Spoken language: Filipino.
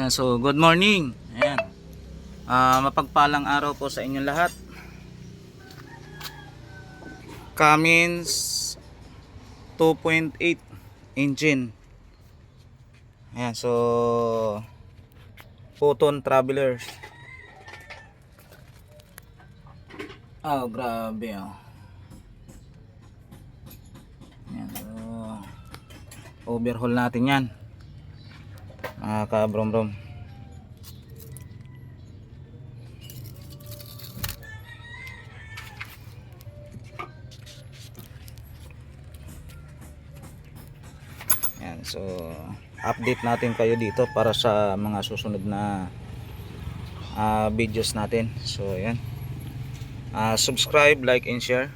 Yan, so good morning. Ayan. Mapagpalang araw po sa inyong lahat. Cummins 2.8 engine. Ayan, so Photon Traveler. Oh, grabe oh. Ayan, so overhaul natin yan, mga kabrom-brom. Yan, so update natin kayo dito para sa mga susunod na videos natin. So yan, subscribe, like and share.